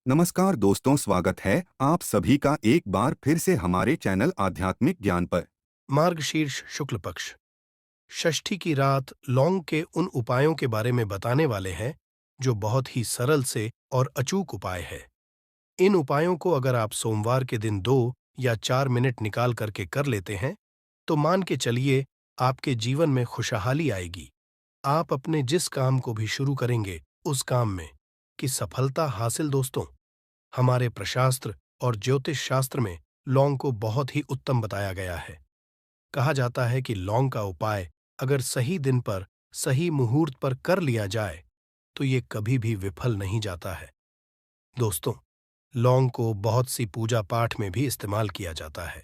नमस्कार दोस्तों, स्वागत है आप सभी का एक बार फिर से हमारे चैनल आध्यात्मिक ज्ञान पर। मार्गशीर्ष शुक्ल पक्ष षष्ठी की रात लौंग के उन उपायों के बारे में बताने वाले हैं जो बहुत ही सरल से और अचूक उपाय है। इन उपायों को अगर आप सोमवार के दिन 2 या 4 मिनट निकाल करके कर लेते हैं तो मान के चलिए आपके जीवन में खुशहाली आएगी। आप अपने जिस काम को भी शुरू करेंगे उस काम में की सफलता हासिल। दोस्तों, हमारे प्रशास्त्र और ज्योतिष शास्त्र में लौंग को बहुत ही उत्तम बताया गया है। कहा जाता है कि लौंग का उपाय अगर सही दिन पर सही मुहूर्त पर कर लिया जाए तो ये कभी भी विफल नहीं जाता है। दोस्तों, लौंग को बहुत सी पूजा पाठ में भी इस्तेमाल किया जाता है।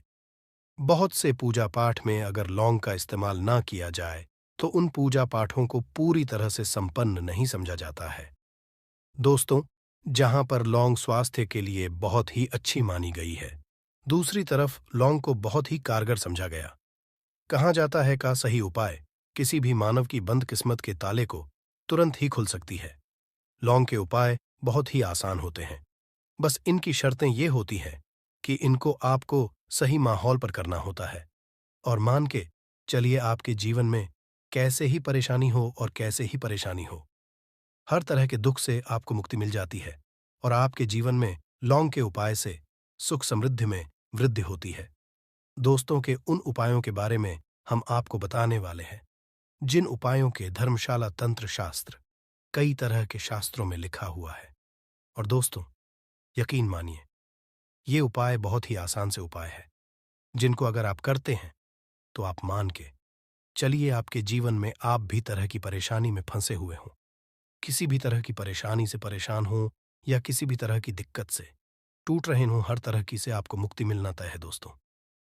बहुत से पूजा पाठ में अगर लौंग का इस्तेमाल ना किया जाए तो उन पूजा पाठों को पूरी तरह से संपन्न नहीं समझा जाता है। दोस्तों, जहां पर लौंग स्वास्थ्य के लिए बहुत ही अच्छी मानी गई है, दूसरी तरफ लौंग को बहुत ही कारगर समझा गया। कहा जाता है का सही उपाय किसी भी मानव की बंद किस्मत के ताले को तुरंत ही खुल सकती है। लौंग के उपाय बहुत ही आसान होते हैं, बस इनकी शर्तें ये होती हैं कि इनको आपको सही माहौल पर करना होता है। और मान के चलिए आपके जीवन में कैसे ही परेशानी हो और कैसे ही परेशानी हो, हर तरह के दुख से आपको मुक्ति मिल जाती है और आपके जीवन में लौंग के उपाय से सुख समृद्धि में वृद्धि होती है। दोस्तों, के उन उपायों के बारे में हम आपको बताने वाले हैं जिन उपायों के धर्मशाला तंत्र शास्त्र कई तरह के शास्त्रों में लिखा हुआ है। और दोस्तों, यकीन मानिए, ये उपाय बहुत ही आसान से उपाय है जिनको अगर आप करते हैं तो आप मान के चलिए आपके जीवन में आप भी तरह की परेशानी में फंसे हुए हों, किसी भी तरह की परेशानी से परेशान हों या किसी भी तरह की दिक्कत से टूट रहे हों, हर तरह की से आपको मुक्ति मिलना तय है। दोस्तों,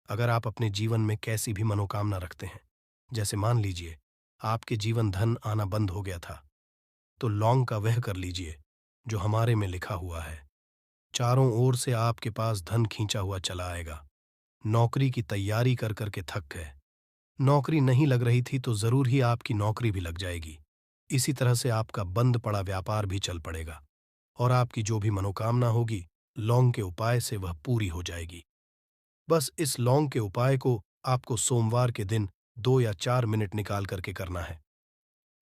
अगर आप अपने जीवन में कैसी भी मनोकामना रखते हैं, जैसे मान लीजिए आपके जीवन धन आना बंद हो गया था, तो लौंग का वह कर लीजिए जो हमारे में लिखा हुआ है। चारों ओर से आपके पास धन खींचा हुआ चला आएगा। नौकरी की तैयारी कर करके थक गए, नौकरी नहीं लग रही थी तो जरूर ही आपकी नौकरी भी लग जाएगी। इसी तरह से आपका बंद पड़ा व्यापार भी चल पड़ेगा और आपकी जो भी मनोकामना होगी लौंग के उपाय से वह पूरी हो जाएगी। बस इस लौंग के उपाय को आपको सोमवार के दिन 2 या 4 मिनट निकाल करके करना है।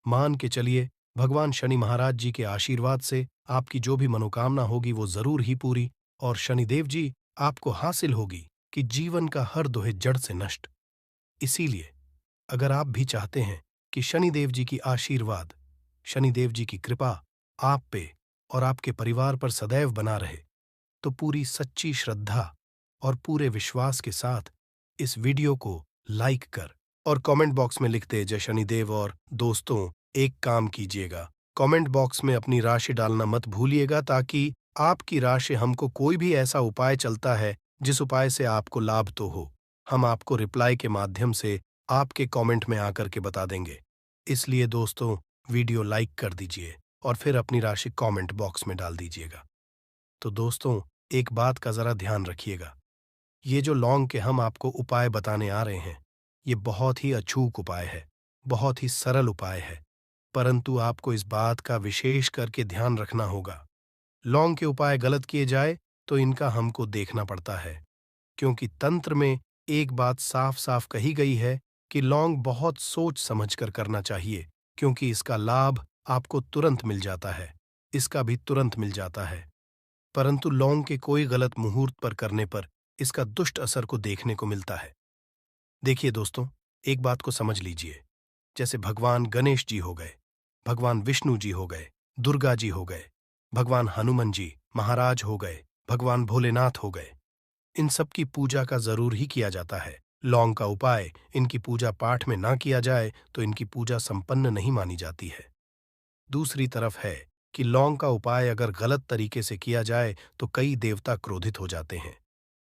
मान के चलिए भगवान शनि महाराज जी के आशीर्वाद से आपकी जो भी मनोकामना होगी वो जरूर ही पूरी और शनिदेव जी आपको हासिल होगी कि जीवन का हर दुहे जड़ से नष्ट। इसीलिए अगर आप भी चाहते हैं कि शनिदेव जी की आशीर्वाद, शनिदेव जी की कृपा आप पे और आपके परिवार पर सदैव बना रहे, तो पूरी सच्ची श्रद्धा और पूरे विश्वास के साथ इस वीडियो को लाइक कर और कमेंट बॉक्स में लिख दे जय शनिदेव। और दोस्तों, एक काम कीजिएगा, कमेंट बॉक्स में अपनी राशि डालना मत भूलिएगा ताकि आपकी राशि हमको कोई भी ऐसा उपाय चलता है जिस उपाय से आपको लाभ तो हो, हम आपको रिप्लाई के माध्यम से आपके कमेंट में आकर के बता देंगे। इसलिए दोस्तों, वीडियो लाइक कर दीजिए और फिर अपनी राशि कमेंट बॉक्स में डाल दीजिएगा। तो दोस्तों, एक बात का जरा ध्यान रखिएगा, ये जो लौंग के हम आपको उपाय बताने आ रहे हैं ये बहुत ही अचूक उपाय है, बहुत ही सरल उपाय है, परंतु आपको इस बात का विशेष करके ध्यान रखना होगा। लौंग के उपाय गलत किए जाए तो इनका हमको देखना पड़ता है, क्योंकि तंत्र में एक बात साफ साफ कही गई है कि लौंग बहुत सोच समझ कर करना चाहिए, क्योंकि इसका लाभ आपको तुरंत मिल जाता है, इसका भी तुरंत मिल जाता है। परंतु लौंग के कोई गलत मुहूर्त पर करने पर इसका दुष्ट असर को देखने को मिलता है। देखिए दोस्तों, एक बात को समझ लीजिए, जैसे भगवान गणेश जी हो गए, भगवान विष्णु जी हो गए, दुर्गा जी हो गए, भगवान हनुमान जी महाराज हो गए, भगवान भोलेनाथ हो गए, इन सब की पूजा का जरूर ही किया जाता है। लौंग का उपाय इनकी पूजा पाठ में ना किया जाए तो इनकी पूजा संपन्न नहीं मानी जाती है। दूसरी तरफ है कि लौंग का उपाय अगर गलत तरीके से किया जाए तो कई देवता क्रोधित हो जाते हैं।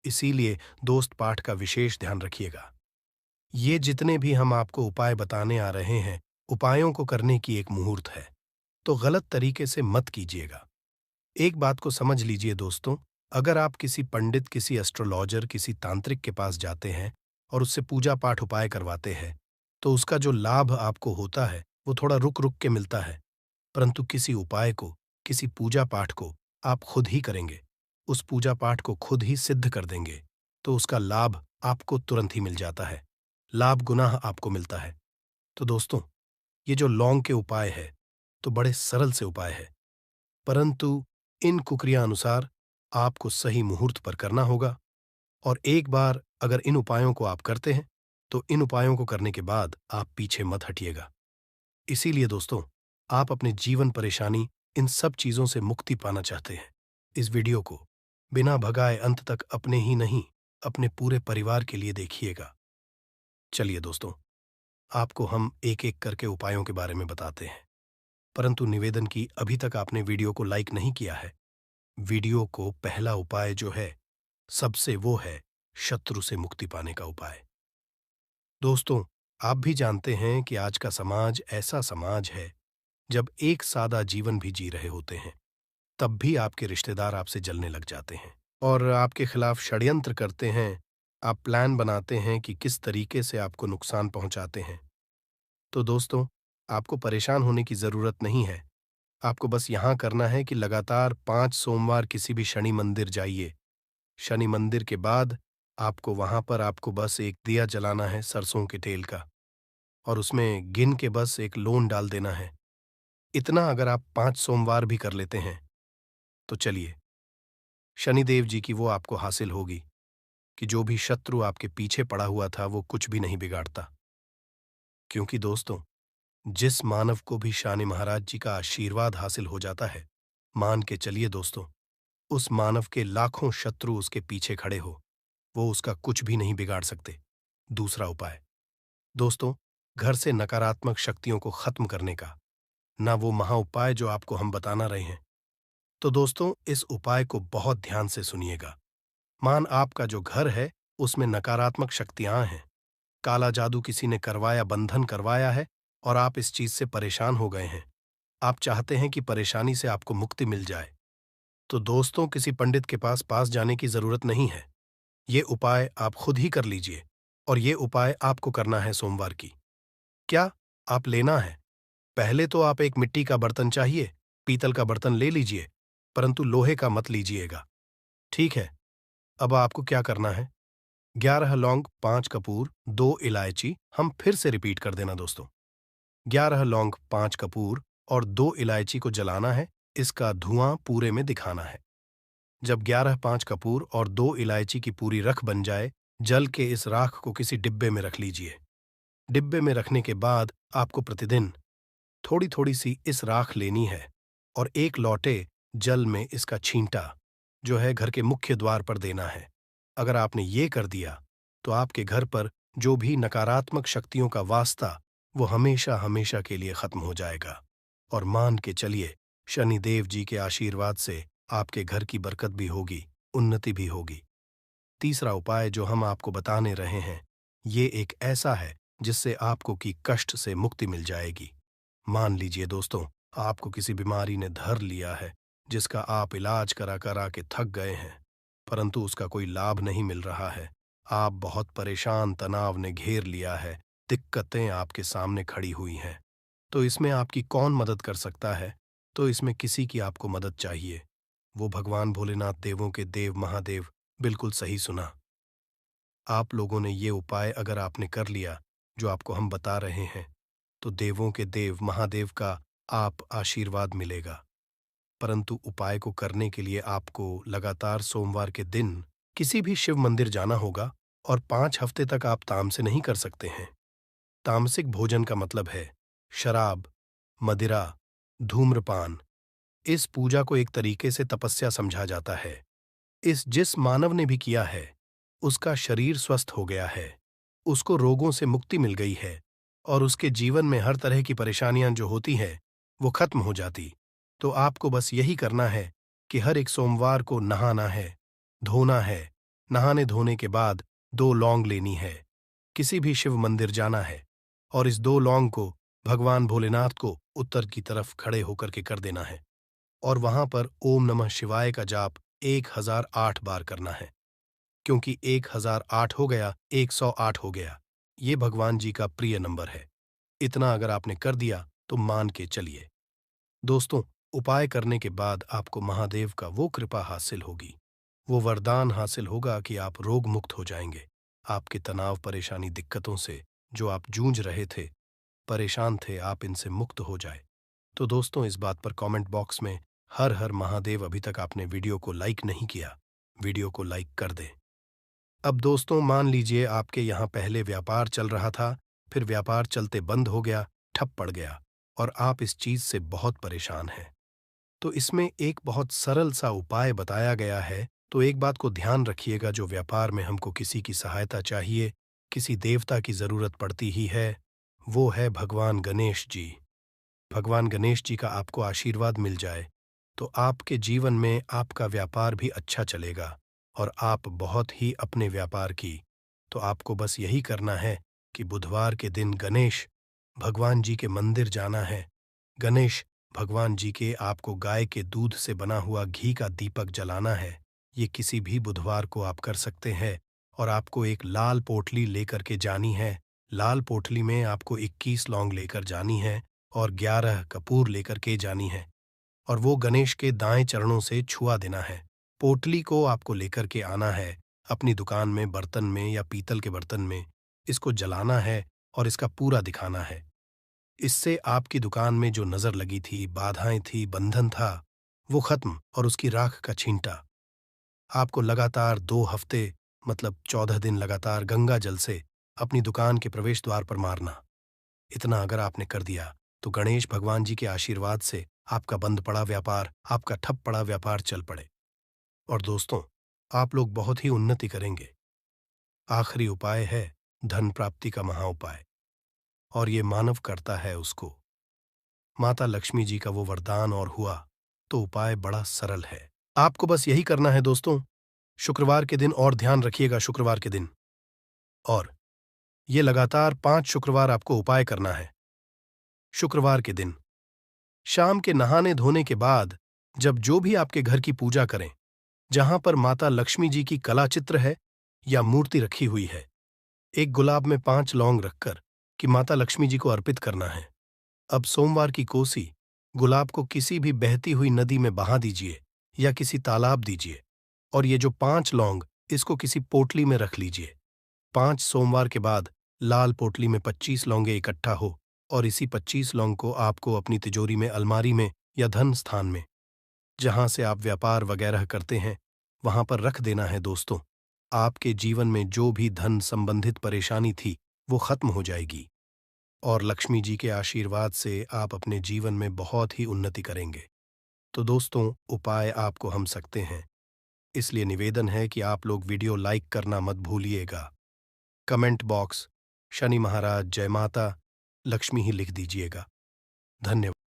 इसीलिए दोस्त, पाठ का विशेष ध्यान रखिएगा। ये जितने भी हम आपको उपाय बताने आ रहे हैं, उपायों को करने की एक मुहूर्त है, तो गलत तरीके से मत कीजिएगा। एक बात को समझ लीजिए दोस्तों, अगर आप किसी पंडित, किसी एस्ट्रोलॉजर, किसी तांत्रिक के पास जाते हैं और उससे पूजा पाठ उपाय करवाते हैं तो उसका जो लाभ आपको होता है वो थोड़ा रुक रुक के मिलता है, परंतु किसी उपाय को, किसी पूजा पाठ को आप खुद ही करेंगे, उस पूजा पाठ को खुद ही सिद्ध कर देंगे, तो उसका लाभ आपको तुरंत ही मिल जाता है। लाभ गुनाह आपको मिलता है। तो दोस्तों, ये जो लौंग के उपाय है, तो बड़े सरल से उपाय है, परंतु इन कुक्रिया अनुसार आपको सही मुहूर्त पर करना होगा। और एक बार अगर इन उपायों को आप करते हैं, तो इन उपायों को करने के बाद आप पीछे मत हटिएगा। इसीलिए दोस्तों, आप अपने जीवन परेशानी इन सब चीजों से मुक्ति पाना चाहते हैं, इस वीडियो को बिना भगाए अंत तक अपने ही नहीं, अपने पूरे परिवार के लिए देखिएगा। चलिए दोस्तों, आपको हम एक एक करके उपायों के बारे में बताते हैं, परंतु निवेदन की अभी तक आपने वीडियो को लाइक नहीं किया है। वीडियो को पहला उपाय जो है सबसे, वो है शत्रु से मुक्ति पाने का उपाय। दोस्तों, आप भी जानते हैं कि आज का समाज ऐसा समाज है, जब एक सादा जीवन भी जी रहे होते हैं, तब भी आपके रिश्तेदार आपसे जलने लग जाते हैं और आपके खिलाफ षड्यंत्र करते हैं। आप प्लान बनाते हैं कि किस तरीके से आपको नुकसान पहुंचाते हैं। तो दोस्तों, आपको परेशान होने की जरूरत नहीं है। आपको बस यहां करना है कि लगातार 5 सोमवार किसी भी शनि मंदिर जाइए। शनि मंदिर के बाद आपको वहां पर आपको बस एक दिया जलाना है सरसों के तेल का, और उसमें गिन के बस एक लोन डाल देना है। इतना अगर आप 5 सोमवार भी कर लेते हैं, तो चलिए, शनिदेव जी की वो आपको हासिल होगी कि जो भी शत्रु आपके पीछे पड़ा हुआ था, वो कुछ भी नहीं बिगाड़ता। क्योंकि दोस्तों, जिस मानव को भी शानी महाराज जी का आशीर्वाद हासिल हो जाता है, मान के चलिए दोस्तों, उस मानव के लाखों शत्रु उसके पीछे खड़े हो, वो उसका कुछ भी नहीं बिगाड़ सकते। दूसरा उपाय, दोस्तों, घर से नकारात्मक शक्तियों को खत्म करने का, ना वो महा उपाय जो आपको हम बताना रहे हैं। तो दोस्तों, इस उपाय को बहुत ध्यान से सुनिएगा। मान आपका जो घर है, उसमें नकारात्मक शक्तियां हैं, काला जादू किसी ने करवाया, बंधन करवाया है, और आप इस चीज से परेशान हो गए हैं। आप चाहते हैं कि परेशानी से आपको मुक्ति मिल जाए। तो दोस्तों, किसी पंडित के पास जाने की जरूरत नहीं है। ये उपाय आप खुद ही कर लीजिए, और ये उपाय आपको करना है सोमवार की। क्या आप लेना है? पहले तो आप एक मिट्टी का बर्तन चाहिए, पीतल का बर्तन ले लीजिए, परंतु लोहे का मत लीजिएगा। ठीक है? अब आपको क्या करना है? 11 लौंग, 5 कपूर, 2 इलायची, हम फिर से रिपीट कर देना दोस्तों। 11 लौंग, 5 कपूर और 2 इलायची को जलाना है, इसका धुआं पूरे में दिखाना है। जब 11 5 कपूर और 2 इलायची की पूरी रख बन जाए, जल के इस राख को किसी डिब्बे में रख लीजिए। डिब्बे में रखने के बाद आपको प्रतिदिन थोड़ी थोड़ी सी इस राख लेनी है, और एक लौटे जल में इसका छींटा जो है घर के मुख्य द्वार पर देना है। अगर आपने ये कर दिया, तो आपके घर पर जो भी नकारात्मक शक्तियों का वास्ता, वो हमेशा हमेशा के लिए खत्म हो जाएगा। और मान के चलिए, शनिदेव जी के आशीर्वाद से आपके घर की बरकत भी होगी, उन्नति भी होगी। तीसरा उपाय जो हम आपको बताने रहे हैं, ये एक ऐसा है जिससे आपको की कष्ट से मुक्ति मिल जाएगी। मान लीजिए दोस्तों, आपको किसी बीमारी ने धर लिया है, जिसका आप इलाज करा करा के थक गए हैं, परंतु उसका कोई लाभ नहीं मिल रहा है। आप बहुत परेशान, तनाव ने घेर लिया है, दिक्कतें आपके सामने खड़ी हुई हैं। तो इसमें आपकी कौन मदद कर सकता है? तो इसमें किसी की आपको मदद चाहिए। वो भगवान भोलेनाथ, देवों के देव महादेव। बिल्कुल सही सुना। आप लोगों ने ये उपाय अगर आपने कर लिया, जो आपको हम बता रहे हैं, तो देवों के देव महादेव का आप आशीर्वाद मिलेगा। परंतु उपाय को करने के लिए आपको लगातार सोमवार के दिन किसी भी शिव मंदिर जाना होगा, और 5 हफ्ते तक आप तामसे नहीं कर सकते हैं। तामसिक भोजन का मतलब है शराब, मदिरा, धूम्रपान। इस पूजा को एक तरीके से तपस्या समझा जाता है। इस जिस मानव ने भी किया है, उसका शरीर स्वस्थ हो गया है, उसको रोगों से मुक्ति मिल गई है, और उसके जीवन में हर तरह की परेशानियां जो होती हैं, वो खत्म हो जाती। तो आपको बस यही करना है कि हर एक सोमवार को नहाना है, धोना है। नहाने धोने के बाद 2 लौंग लेनी है, किसी भी शिव मंदिर जाना है, और इस 2 लौंग को भगवान भोलेनाथ को उत्तर की तरफ खड़े होकर के कर देना है, और वहां पर ओम नमः शिवाय का जाप 1008 बार करना है। क्योंकि 1008 हो गया, 108 हो गया, ये भगवान जी का प्रिय नंबर है। इतना अगर आपने कर दिया, तो मान के चलिए दोस्तों, उपाय करने के बाद आपको महादेव का वो कृपा हासिल होगी, वो वरदान हासिल होगा कि आप रोग मुक्त हो जाएंगे। आपके तनाव, परेशानी, दिक्कतों से जो आप जूझ रहे थे, परेशान थे, आप इनसे मुक्त हो जाए। तो दोस्तों, इस बात पर कमेंट बॉक्स में हर हर महादेव। अभी तक आपने वीडियो को लाइक नहीं किया, वीडियो को लाइक कर दें। अब दोस्तों, मान लीजिए आपके यहाँ पहले व्यापार चल रहा था, फिर व्यापार चलते बंद हो गया, ठप पड़ गया, और आप इस चीज से बहुत परेशान हैं। तो इसमें एक बहुत सरल सा उपाय बताया गया है। तो एक बात को ध्यान रखिएगा, जो व्यापार में हमको किसी की सहायता चाहिए, किसी देवता की जरूरत पड़ती ही है, वो है भगवान गणेश जी। भगवान गणेश जी का आपको आशीर्वाद मिल जाए तो आपके जीवन में आपका व्यापार भी अच्छा चलेगा, और आप बहुत ही अपने व्यापार की। तो आपको बस यही करना है कि बुधवार के दिन गणेश भगवान जी के मंदिर जाना है। गणेश भगवान जी के आपको गाय के दूध से बना हुआ घी का दीपक जलाना है। ये किसी भी बुधवार को आप कर सकते हैं। और आपको एक लाल पोटली लेकर के जानी है। लाल पोटली में आपको 21 लौंग लेकर जानी है और 11 कपूर लेकर के जानी है, और वो गणेश के दाएं चरणों से छुआ देना है। पोटली को आपको लेकर के आना है, अपनी दुकान में बर्तन में या पीतल के बर्तन में इसको जलाना है और इसका पूरा दिखाना है। इससे आपकी दुकान में जो नजर लगी थी, बाधाएं थी, बंधन था, वो खत्म, और उसकी राख का छींटा। आपको लगातार 2 हफ्ते, मतलब 14 दिन लगातार गंगा जल से अपनी दुकान के प्रवेश द्वार पर मारना। इतना अगर आपने कर दिया तो गणेश भगवान जी के आशीर्वाद से आपका बंद पड़ा व्यापार, आपका ठप पड़ा व्यापार चल पड़े। और दोस्तों, आप लोग बहुत ही उन्नति करेंगे। आखिरी उपाय है धन प्राप्ति का महा उपाय, और ये मानव करता है उसको। माता लक्ष्मी जी का वो वरदान और हुआ। तो उपाय बड़ा सरल है, आपको बस यही करना है दोस्तों। शुक्रवार के दिन, और ध्यान रखिएगा, शुक्रवार के दिन, और ये लगातार 5 शुक्रवार आपको उपाय करना है। शुक्रवार के दिन शाम के नहाने धोने के बाद, जब जो भी आपके घर की पूजा करें, जहां पर माता लक्ष्मी जी की कला चित्र है या मूर्ति रखी हुई है, एक गुलाब में 5 लौंग रखकर कि माता लक्ष्मी जी को अर्पित करना है। अब सोमवार की कोसी गुलाब को किसी भी बहती हुई नदी में बहा दीजिए या किसी तालाब दीजिए, और ये जो 5 लौंग, इसको किसी पोटली में रख लीजिए। 5 सोमवार के बाद लाल पोटली में 25 लौंगे इकट्ठा हो, और इसी 25 लौंग को आपको अपनी तिजोरी में, अलमारी में या धन स्थान में, जहां से आप व्यापार वगैरह करते हैं, वहां पर रख देना है दोस्तों। आपके जीवन में जो भी धन संबंधित परेशानी थी, वो खत्म हो जाएगी, और लक्ष्मी जी के आशीर्वाद से आप अपने जीवन में बहुत ही उन्नति करेंगे। तो दोस्तों, उपाय आपको हम सकते हैं, इसलिए निवेदन है कि आप लोग वीडियो लाइक करना मत भूलिएगा। कमेंट बॉक्स शनि महाराज, जय माता लक्ष्मी ही लिख दीजिएगा। धन्यवाद।